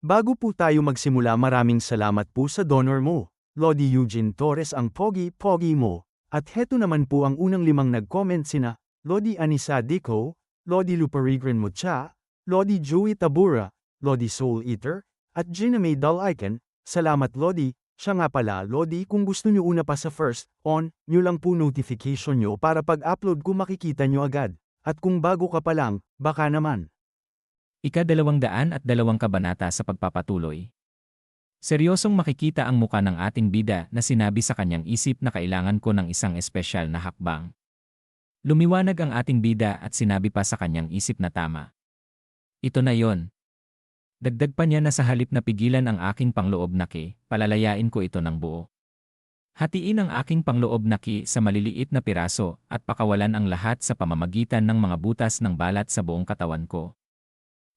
Bago po tayo magsimula, maraming salamat po sa donor mo. Lodi Eugene Torres, ang pogi-pogi mo. At heto naman po ang unang 5 nag-comment, sina Lodi Anisa Dico, Lodi Luparigran Mucha, Lodi Joey Tabura, Lodi Soul Eater, at Gina May Icon. Salamat Lodi. Siya nga pala Lodi, kung gusto nyo una pa sa first, on nyo lang po notification nyo para pag-upload ko makikita nyo agad. At kung bago ka pa lang, baka naman. Ika-202 kabanata sa pagpapatuloy. Seryosong makikita ang muka ng ating bida na sinabi sa kanyang isip na kailangan ko ng isang espesyal na hakbang. Lumiwanag ang ating bida at sinabi pa sa kanyang isip na tama. Ito na yon. Dagdag pa niya na sa halip na pigilan ang aking pangloob na palalayain ko ito ng buo. Hatiin ang aking pangloob na sa maliliit na piraso at pakawalan ang lahat sa pamamagitan ng mga butas ng balat sa buong katawan ko.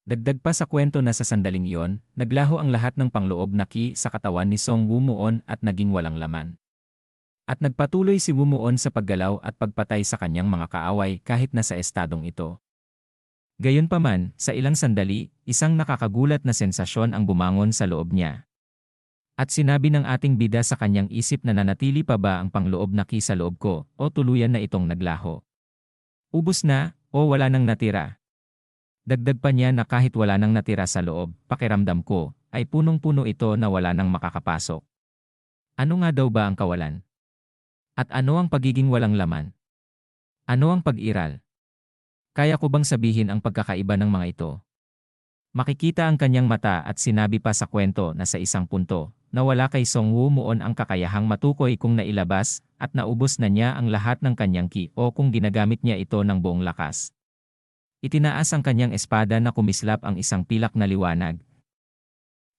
Dagdag pa sa kwento na sa sandaling iyon, naglaho ang lahat ng pangloob na sa katawan ni Song Wumuon at naging walang laman. At nagpatuloy si Wumuon sa paggalaw at pagpatay sa kanyang mga kaaway kahit na sa estadong ito. Gayunpaman, sa ilang sandali, isang nakakagulat na sensasyon ang bumangon sa loob niya. At sinabi ng ating bida sa kanyang isip na nanatili pa ba ang pangloob na sa loob ko o tuluyan na itong naglaho. Ubus na o wala nang natira. Dagdag pa niya na kahit wala nang natira sa loob, pakiramdam ko, ay punong-puno ito na wala nang makakapasok. Ano nga daw ba ang kawalan? At ano ang pagiging walang laman? Ano ang pag-iral? Kaya ko bang sabihin ang pagkakaiba ng mga ito? Makikita ang kanyang mata at sinabi pa sa kwento na sa isang punto, na wala kay Song Wumuon ang kakayahang matukoy kung nailabas at naubos na niya ang lahat ng kanyang o kung ginagamit niya ito ng buong lakas. Itinaas ang kanyang espada na kumislap ang isang pilak na liwanag.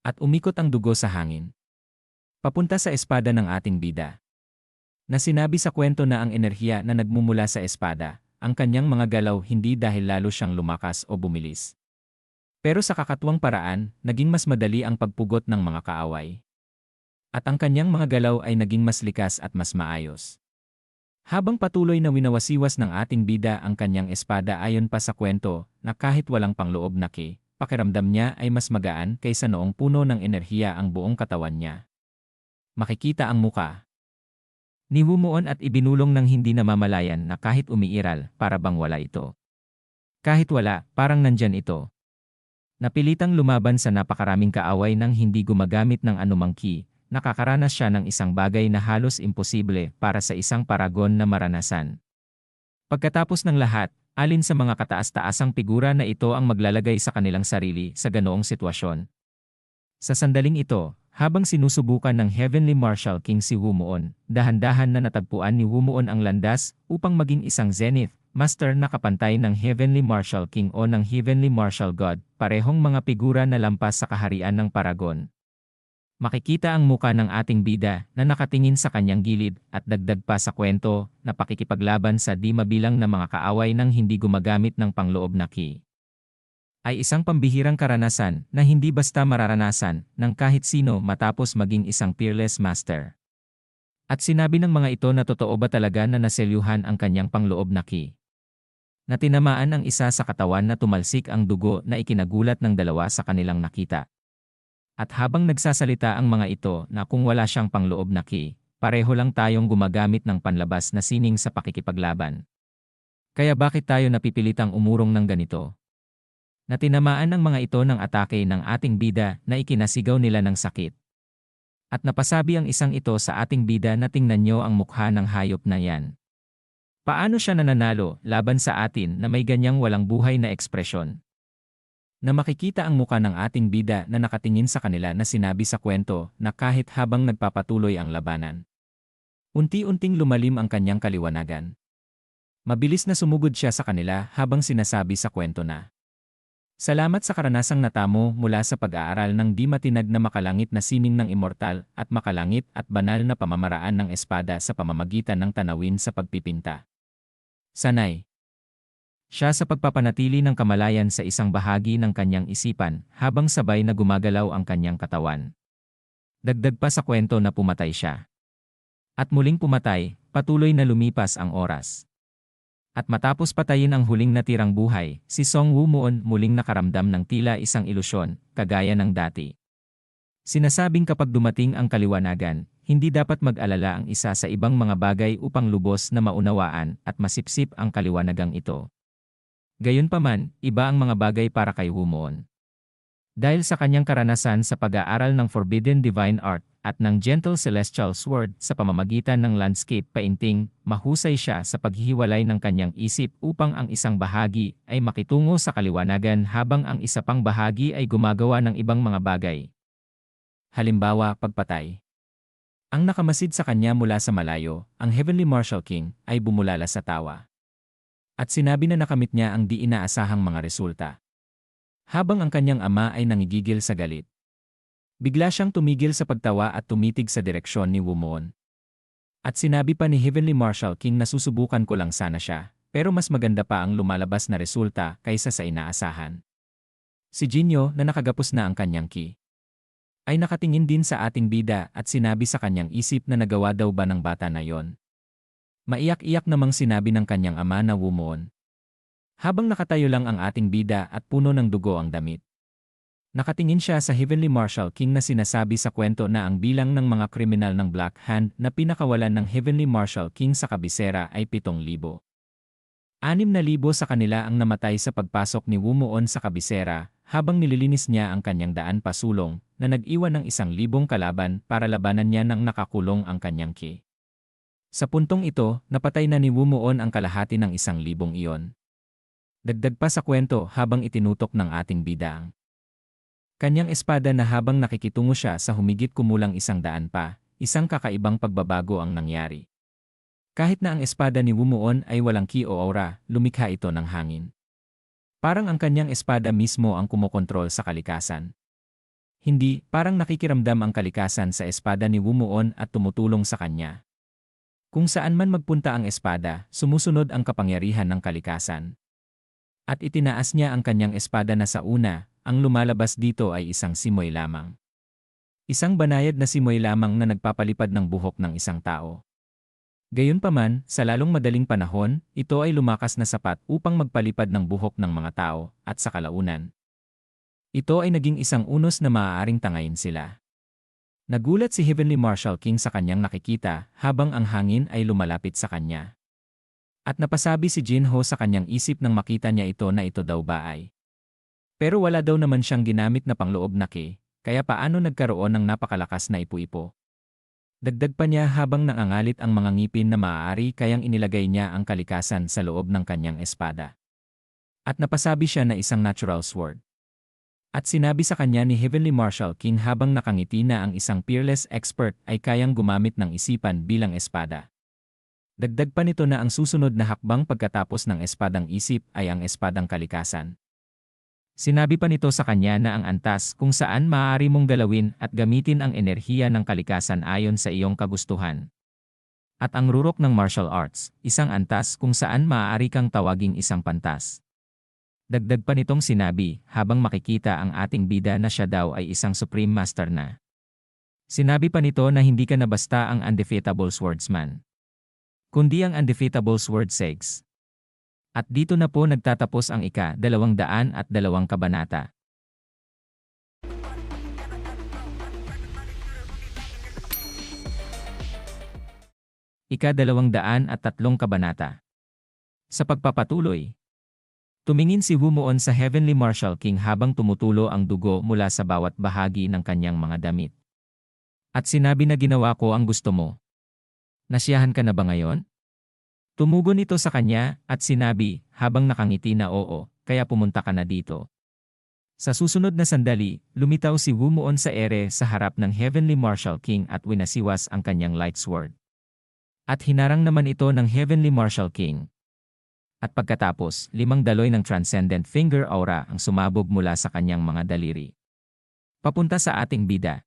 At umikot ang dugo sa hangin. Papunta sa espada ng ating bida. Na sinabi sa kwento na ang enerhiya na nagmumula sa espada, ang kanyang mga galaw hindi dahil lalo siyang lumakas o bumilis. Pero sa kakatuwang paraan, naging mas madali ang pagpugot ng mga kaaway. At ang kanyang mga galaw ay naging mas likas at mas maayos. Habang patuloy na winawasiwas ng ating bida ang kanyang espada ayon pa sa kwento na kahit walang pangloob na pakiramdam niya ay mas magaan kaysa noong puno ng enerhiya ang buong katawan niya. Makikita ang muka ni Wumuon at ibinulong ng hindi namamalayan na kahit umiiral, para bang wala ito. Kahit wala, parang nandyan ito. Napilitang lumaban sa napakaraming kaaway nang hindi gumagamit ng anumang nakakaranas siya ng isang bagay na halos imposible para sa isang paragon na maranasan. Pagkatapos ng lahat, alin sa mga kataas-taasang figura na ito ang maglalagay sa kanilang sarili sa ganoong sitwasyon? Sa sandaling ito, habang sinusubukan ng Heavenly Martial King si Wumuon, dahan-dahan na natagpuan ni Wumuon ang landas upang maging isang Zenith Master na kapantay ng Heavenly Martial King o ng Heavenly Martial God, parehong mga figura na lampas sa kaharian ng paragon. Makikita ang muka ng ating bida na nakatingin sa kanyang gilid at dagdag pa sa kwento na pakikipaglaban sa di mabilang na mga kaaway ng hindi gumagamit ng pangloob na ay isang pambihirang karanasan na hindi basta mararanasan ng kahit sino matapos maging isang fearless master. At sinabi ng mga ito na totoo ba talaga na naselyuhan ang kanyang pangloob na na tinamaan ang isa sa katawan na tumalsik ang dugo na ikinagulat ng dalawa sa kanilang nakita. At habang nagsasalita ang mga ito na kung wala siyang pangloob na pareho lang tayong gumagamit ng panlabas na sining sa pakikipaglaban. Kaya bakit tayo napipilitang umurong ng ganito? Na tinamaan ng mga ito ng atake ng ating bida na ikinasigaw nila ng sakit. At napasabi ang isang ito sa ating bida na tingnan niyo ang mukha ng hayop na yan. Paano siya nananalo laban sa atin na may ganyang walang buhay na ekspresyon? Na makikita ang muka ng ating bida na nakatingin sa kanila na sinabi sa kwento na kahit habang nagpapatuloy ang labanan. Unti-unting lumalim ang kanyang kaliwanagan. Mabilis na sumugod siya sa kanila habang sinasabi sa kwento na, salamat sa karanasang natamo mula sa pag-aaral ng di matinag na makalangit na sining ng immortal at makalangit at banal na pamamaraan ng espada sa pamamagitan ng tanawin sa pagpipinta. Sanay siya sa pagpapanatili ng kamalayan sa isang bahagi ng kanyang isipan habang sabay na gumagalaw ang kanyang katawan. Dagdag pa sa kwento na pumatay siya. At muling pumatay, patuloy na lumipas ang oras. At matapos patayin ang huling natirang buhay, si Song Woo-moon muling nakaramdam ng tila isang ilusyon, kagaya ng dati. Sinasabing kapag dumating ang kaliwanagan, hindi dapat mag-alala ang isa sa ibang mga bagay upang lubos na maunawaan at masipsip ang kaliwanagang ito. Gayunpaman, iba ang mga bagay para kay Woo-moon. Dahil sa kanyang karanasan sa pag-aaral ng Forbidden Divine Art at ng Gentle Celestial Sword sa pamamagitan ng landscape painting, mahusay siya sa paghihiwalay ng kanyang isip upang ang isang bahagi ay makitungo sa kaliwanagan habang ang isa pang bahagi ay gumagawa ng ibang mga bagay. Halimbawa, pagpatay. Ang nakamasid sa kanya mula sa malayo, ang Heavenly Martial King, ay bumulala sa tawa. At sinabi na nakamit niya ang di inaasahang mga resulta. Habang ang kanyang ama ay nangigigil sa galit. Bigla siyang tumigil sa pagtawa at tumitig sa direksyon ni Woo-moon. At sinabi pa ni Heavenly Martial King na susubukan ko lang sana siya, pero mas maganda pa ang lumalabas na resulta kaysa sa inaasahan. Si Jinyo na nakagapos na ang kanyang ki, ay nakatingin din sa ating bida at sinabi sa kanyang isip na nagawa daw ba ng bata na yon. Maiyak-iyak namang sinabi ng kanyang ama na Woo-moon. Habang nakatayo lang ang ating bida at puno ng dugo ang damit. Nakatingin siya sa Heavenly Martial King na sinasabi sa kwento na ang bilang ng mga kriminal ng Black Hand na pinakawalan ng Heavenly Martial King sa kabisera ay 7,000. 6,000 sa kanila ang namatay sa pagpasok ni Woo-moon sa kabisera habang nililinis niya ang kanyang daan pasulong na nag-iwan ng 1,000 kalaban para labanan niya nang nakakulong ang kanyang ki. Sa puntong ito, napatay na ni Woo-moon ang kalahati ng 1,000 iyon. Dagdag pa sa kwento habang itinutok ng ating bida ang kanyang espada na habang nakikitungo siya sa humigit kumulang 100 pa, isang kakaibang pagbabago ang nangyari. Kahit na ang espada ni Woo-moon ay walang ki o aura, lumikha ito ng hangin. Parang ang kanyang espada mismo ang kumokontrol sa kalikasan. Hindi, parang nakikiramdam ang kalikasan sa espada ni Woo-moon at tumutulong sa kanya. Kung saan man magpunta ang espada, sumusunod ang kapangyarihan ng kalikasan. At itinaas niya ang kanyang espada na sa una, ang lumalabas dito ay isang simoy lamang. Isang banayad na simoy lamang na nagpapalipad ng buhok ng isang tao. Gayunpaman, sa lalong madaling panahon, ito ay lumakas na sapat upang magpalipad ng buhok ng mga tao, at sa kalaunan. Ito ay naging isang unos na maaaring tangayin sila. Nagulat si Heavenly Martial King sa kanyang nakikita habang ang hangin ay lumalapit sa kanya. At napasabi si Jinho sa kanyang isip nang makita niya ito na ito daw ba ay. Pero wala daw naman siyang ginamit na pangloob na ki, kaya paano nagkaroon ng napakalakas na ipu-ipo. Dagdag pa niya habang nangangalit ang mga ngipin na maaari kayang inilagay niya ang kalikasan sa loob ng kanyang espada. At napasabi siya na isang natural sword. At sinabi sa kanya ni Heavenly Martial King habang nakangiti na ang isang peerless expert ay kayang gumamit ng isipan bilang espada. Dagdag pa nito na ang susunod na hakbang pagkatapos ng espadang isip ay ang espadang kalikasan. Sinabi pa nito sa kanya na ang antas kung saan maaari mong galawin at gamitin ang enerhiya ng kalikasan ayon sa iyong kagustuhan. At ang rurok ng martial arts, isang antas kung saan maaari kang tawaging isang pantas. Dagdag pa nitong sinabi habang makikita ang ating bida na siya daw ay isang supreme master na. Sinabi pa nito na hindi ka na basta ang undefeatable swordsman, kundi ang undefeatable sword segs. At dito na po nagtatapos ang ika-202 kabanata. Ika-203 kabanata. Sa pagpapatuloy, tumingin si Woo-moon sa Heavenly Martial King habang tumutulo ang dugo mula sa bawat bahagi ng kanyang mga damit. At sinabi na ginawa ko ang gusto mo. Nasiyahan ka na ba ngayon? Tumugon ito sa kanya at sinabi habang nakangiti na oo, kaya pumunta ka na dito. Sa susunod na sandali, lumitaw si Woo-moon sa ere sa harap ng Heavenly Martial King at winasiwas ang kanyang light sword. At hinarang naman ito ng Heavenly Martial King. At pagkatapos, 5 daloy ng Transcendent Finger Aura ang sumabog mula sa kanyang mga daliri. Papunta sa ating bida.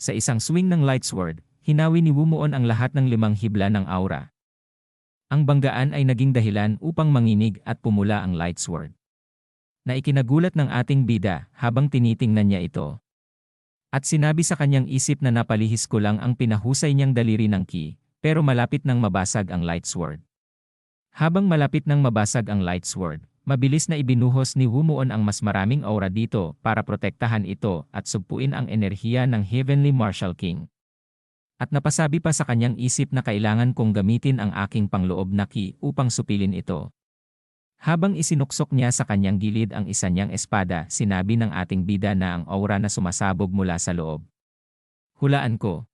Sa isang swing ng light sword, hinawi ni Woo-moon ang lahat ng 5 hibla ng aura. Ang banggaan ay naging dahilan upang manginig at pumula ang light sword. Na ikinagulat ng ating bida habang tinitingnan niya ito. At sinabi sa kanyang isip na napalihis ko lang ang pinahusay niyang daliri ng ki, pero malapit nang mabasag ang light sword. Habang malapit nang mabasag ang light sword, mabilis na ibinuhos ni Wumuon ang mas maraming aura dito para protektahan ito at sugpuin ang enerhiya ng Heavenly Martial King. At napasabi pa sa kanyang isip na kailangan kong gamitin ang aking pangloob na ki upang supilin ito. Habang isinuksok niya sa kanyang gilid ang isa niyang espada, sinabi ng ating bida na ang aura na sumasabog mula sa loob. Hulaan ko.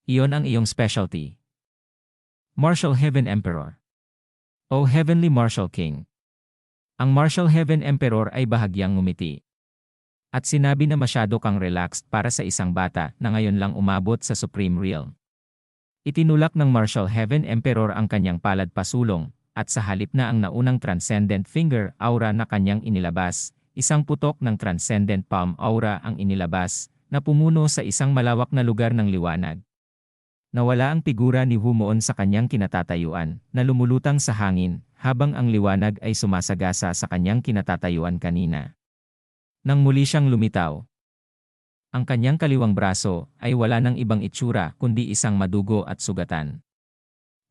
Iyon ang iyong specialty. Martial Heaven Emperor. O Heavenly Martial King. Ang Martial Heaven Emperor ay bahagyang ngumiti. At sinabi na masyado kang relaxed para sa isang bata na ngayon lang umabot sa Supreme Realm. Itinulak ng Martial Heaven Emperor ang kanyang palad pasulong, at sa halip na ang naunang Transcendent Finger Aura na kanyang inilabas, isang putok ng Transcendent Palm Aura ang inilabas, na pumuno sa isang malawak na lugar ng liwanag. Nawala ang figura ni Wumuon sa kanyang kinatatayuan, na lumulutang sa hangin, habang ang liwanag ay sumasagasa sa kanyang kinatatayuan kanina. Nang muli siyang lumitaw, ang kanyang kaliwang braso ay wala ng ibang itsura kundi isang madugo at sugatan.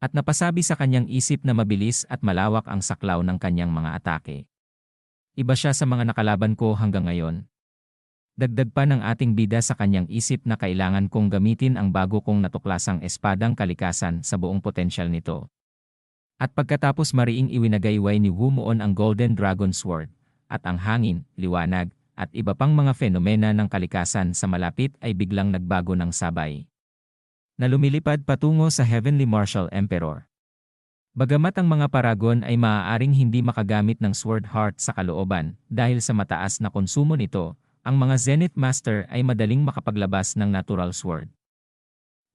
At napasabi sa kanyang isip na mabilis at malawak ang saklaw ng kanyang mga atake. Iba siya sa mga nakalaban ko hanggang ngayon. Dagdag pa ng ating bida sa kanyang isip na kailangan kong gamitin ang bago kong natuklasang espadang kalikasan sa buong potensyal nito. At pagkatapos mariing iwinagayway ni Wumuon ang Golden Dragon Sword, at ang hangin, liwanag, at iba pang mga fenomena ng kalikasan sa malapit ay biglang nagbago ng sabay. Na lumilipad patungo sa Heavenly Martial Emperor. Bagamat ang mga paragon ay maaaring hindi makagamit ng Sword Heart sa kalooban dahil sa mataas na konsumo nito, ang mga Zenith Master ay madaling makapaglabas ng Natural Sword.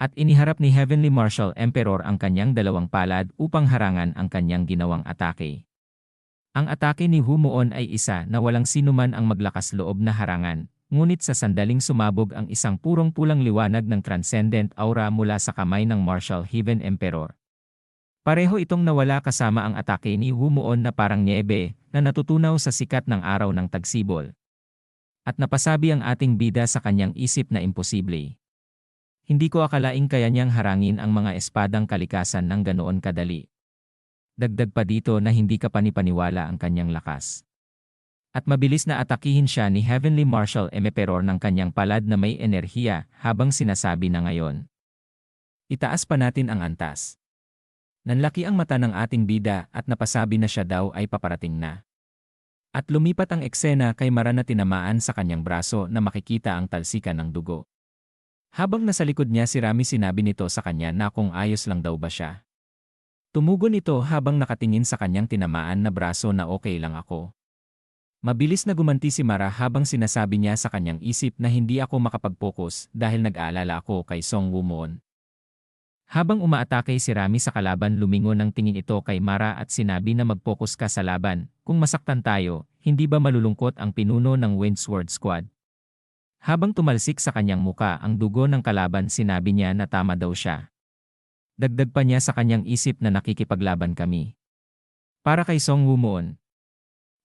At iniharap ni Heavenly Martial Emperor ang kanyang dalawang palad upang harangan ang kanyang ginawang atake. Ang atake ni Wumuon ay isa na walang sinuman ang maglakas loob na harangan, ngunit sa sandaling sumabog ang isang purong pulang liwanag ng Transcendent Aura mula sa kamay ng Martial Heaven Emperor. Pareho itong nawala kasama ang atake ni Wumuon na parang niebe na natutunaw sa sikat ng araw ng tagsibol. At napasabi ang ating bida sa kanyang isip na imposible. Hindi ko akalaing kaya niyang harangin ang mga espadang kalikasan ng ganoon kadali. Dagdag pa dito na hindi ka panipaniwala ang kanyang lakas. At mabilis na atakihin siya ni Heavenly Martial Emperor ng kanyang palad na may enerhiya habang sinasabi na ngayon. Itaas pa natin ang antas. Nanlaki ang mata ng ating bida at napasabi na siya daw ay paparating na. At lumipat ang eksena kay Mara na tinamaan sa kanyang braso na makikita ang talsikan ng dugo. Habang nasa likod niya si Rami sinabi nito sa kanya na kung ayos lang daw ba siya. Tumugon ito habang nakatingin sa kanyang tinamaan na braso na okay lang ako. Mabilis na gumanti si Mara habang sinasabi niya sa kanyang isip na hindi ako makapag-focus dahil nag-aalala ako kay Song Wumuon. Habang umaatake si Rami sa kalaban lumingon ng tingin ito kay Mara at sinabi na mag-focus ka sa laban, kung masaktan tayo, hindi ba malulungkot ang pinuno ng Windsword Squad? Habang tumalsik sa kanyang muka ang dugo ng kalaban sinabi niya na tama daw siya. Dagdag pa niya sa kanyang isip na nakikipaglaban kami. Para kay Song Wumuon.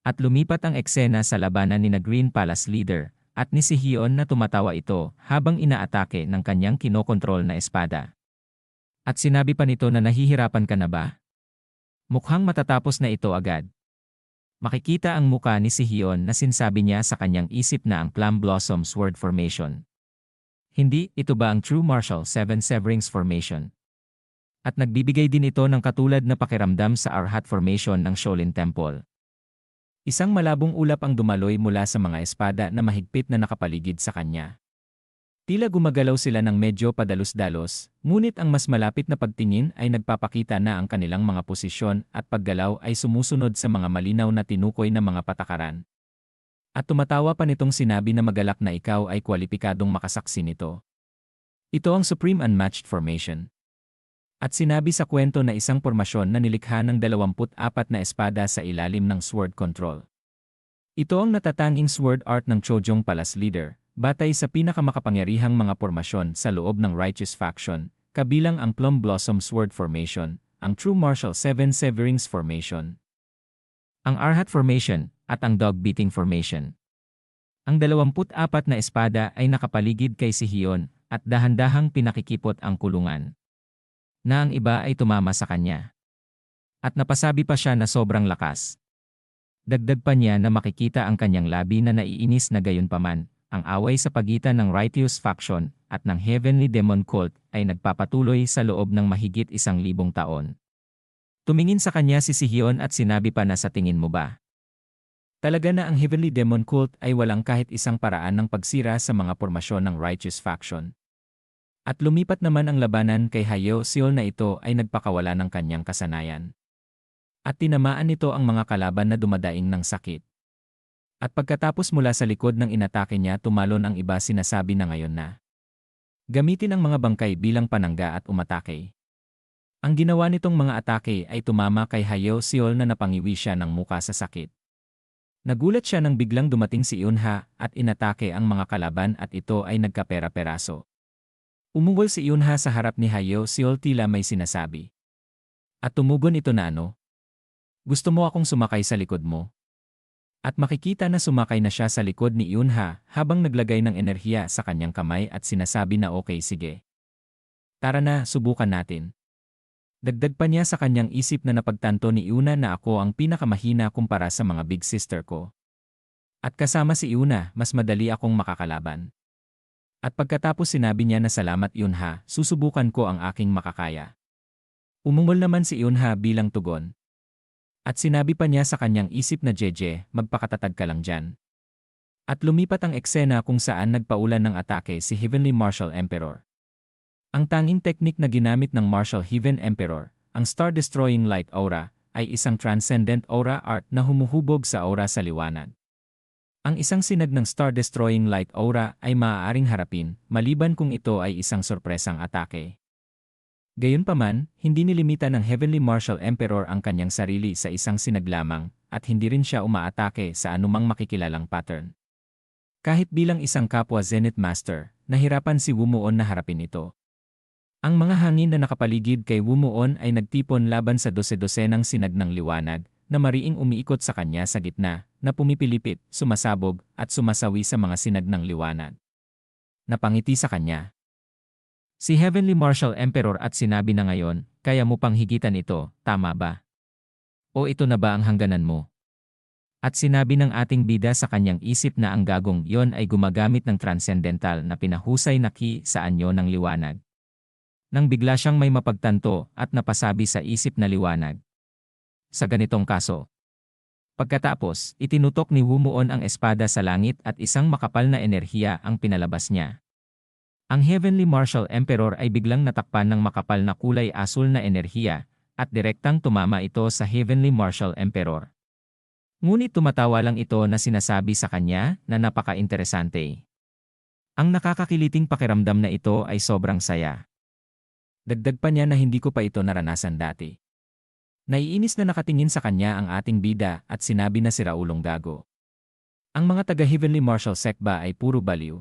At lumipat ang eksena sa labanan ni na Green Palace Leader at ni si Hyun na tumatawa ito habang inaatake ng kanyang kinokontrol na espada. At sinabi pa nito na nahihirapan ka na ba? Mukhang matatapos na ito agad. Makikita ang muka ni si Hyun na sinsabi niya sa kanyang isip na ang Plum Blossom Sword Formation. Hindi, ito ba ang True Martial Seven Severings Formation? At nagbibigay din ito ng katulad na pakiramdam sa Arhat Formation ng Shaolin Temple. Isang malabong ulap ang dumaloy mula sa mga espada na mahigpit na nakapaligid sa kanya. Tila gumagalaw sila ng medyo padalos-dalos, ngunit ang mas malapit na pagtingin ay nagpapakita na ang kanilang mga posisyon at paggalaw ay sumusunod sa mga malinaw na tinukoy na mga patakaran. At tumatawa pa nitong sinabi na magalak na ikaw ay kwalipikadong makasaksi nito. Ito ang Supreme Unmatched Formation. At sinabi sa kwento na isang pormasyon na nilikha ng 24 na espada sa ilalim ng Sword Control. Ito ang natatanging sword art ng Chojong Palace Leader, batay sa pinakamakapangyarihang mga pormasyon sa loob ng Righteous Faction, kabilang ang Plum Blossom Sword Formation, ang True Martial Seven Severings Formation, ang Arhat Formation, at ang Dog Beating Formation. Ang 24 na espada ay nakapaligid kay si Hyun at dahan-dahang pinakikipot ang kulungan. Na ang iba ay tumama sa kanya. At napasabi pa siya na sobrang lakas. Dagdag pa niya na makikita ang kanyang labi na naiinis na gayunpaman. Ang away sa pagitan ng Righteous Faction at ng Heavenly Demon Cult ay nagpapatuloy sa loob ng mahigit 1,000 taon. Tumingin sa kanya si Sihion at sinabi pa na sa tingin mo ba? Talaga na ang Heavenly Demon Cult ay walang kahit isang paraan ng pagsira sa mga pormasyon ng Righteous Faction. At lumipat naman ang labanan kay Hayao Seol na ito ay nagpakawala ng kanyang kasanayan. At tinamaan nito ang mga kalaban na dumadaing ng sakit. At pagkatapos mula sa likod ng inatake niya tumalon ang iba sinasabi na ngayon na gamitin ang mga bangkay bilang panangga at umatake. Ang ginawa nitong mga atake ay tumama kay Hayao Seol na napangiwi siya ng muka sa sakit. Nagulat siya nang biglang dumating si Eunha at inatake ang mga kalaban at ito ay nagkapera-peraso. Umungol si Eunha sa harap ni Hayao Seol tila may sinasabi. At tumugon ito na ano? Gusto mo akong sumakay sa likod mo? At makikita na sumakay na siya sa likod ni Eunha habang naglagay ng enerhiya sa kanyang kamay at sinasabi na okay sige. Tara na, subukan natin. Dagdag pa niya sa kanyang isip na napagtanto ni Eunha na ako ang pinakamahina kumpara sa mga big sister ko. At kasama si Eunha, mas madali akong makakalaban. At pagkatapos sinabi niya na salamat Eunha, susubukan ko ang aking makakaya. Umungol naman si Eunha bilang tugon. At sinabi pa niya sa kanyang isip na Jeje, magpakatatag ka lang dyan. At lumipat ang eksena kung saan nagpaulan ng atake si Heavenly Martial Emperor. Ang tanging teknik na ginamit ng Martial Heaven Emperor, ang Star-Destroying Light Aura, ay isang transcendent aura art na humuhubog sa aura sa liwanag. Ang isang sinag ng Star-Destroying Light Aura ay maaaring harapin, maliban kung ito ay isang sorpresang atake. Gayunpaman, hindi nilimita ng Heavenly Martial Emperor ang kanyang sarili sa isang sinag lamang, at hindi rin siya umaatake sa anumang makikilalang pattern. Kahit bilang isang kapwa Zenith Master, nahirapan si Wumuon na harapin ito. Ang mga hangin na nakapaligid kay Wumuon ay nagtipon laban sa dose-dosenang sinag ng liwanag, na mariing umiikot sa kanya sa gitna, na pumipilipit, sumasabog, at sumasawi sa mga sinag ng liwanag. Napangiti sa kanya si Heavenly Martial Emperor at sinabi na ngayon, kaya mo pang higitan ito, tama ba? O ito na ba ang hangganan mo? At sinabi ng ating bida sa kanyang isip na ang gagong yon ay gumagamit ng transcendental na pinahusay na ki sa anyo ng liwanag. Nang bigla siyang may mapagtanto at napasabi sa isip na liwanag. Sa ganitong kaso. Pagkatapos, itinutok ni Wumuon ang espada sa langit at isang makapal na enerhiya ang pinalabas niya. Ang Heavenly Martial Emperor ay biglang natakpan ng makapal na kulay asul na enerhiya, at direktang tumama ito sa Heavenly Martial Emperor. Ngunit tumatawa lang ito na sinasabi sa kanya na napaka-interesante. Ang nakakakiliting pakiramdam na ito ay sobrang saya. Dagdag pa niya na hindi ko pa ito naranasan dati. Naiinis na nakatingin sa kanya ang ating bida at sinabi na si Raulong gago. Ang mga taga-Heavenly Martial Sect ba ay puro baliw?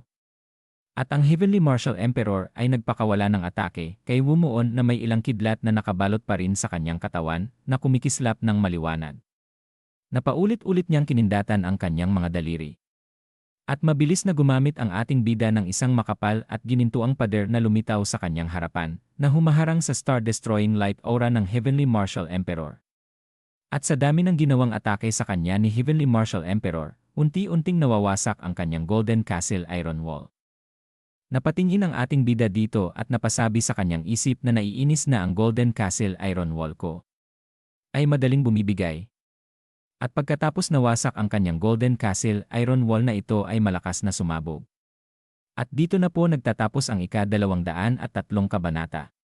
At ang Heavenly Martial Emperor ay nagpakawala ng atake kay Wumuon na may ilang kidlat na nakabalot pa rin sa kanyang katawan na kumikislap ng maliwanag. Napaulit-ulit niyang kinindatan ang kanyang mga daliri. At mabilis na gumamit ang ating bida ng isang makapal at ginintuang pader na lumitaw sa kanyang harapan na humaharang sa Star-Destroying Light Aura ng Heavenly Martial Emperor. At sa dami ng ginawang atake sa kanya ni Heavenly Martial Emperor, unti-unting nawawasak ang kanyang Golden Castle Iron Wall. Napatingin ang ating bida dito at napasabi sa kanyang isip na naiinis na ang Golden Castle Iron Wall ko ay madaling bumibigay. At pagkatapos nawasak ang kanyang Golden Castle Iron Wall na ito ay malakas na sumabog. At dito na po nagtatapos ang ika-203 kabanata.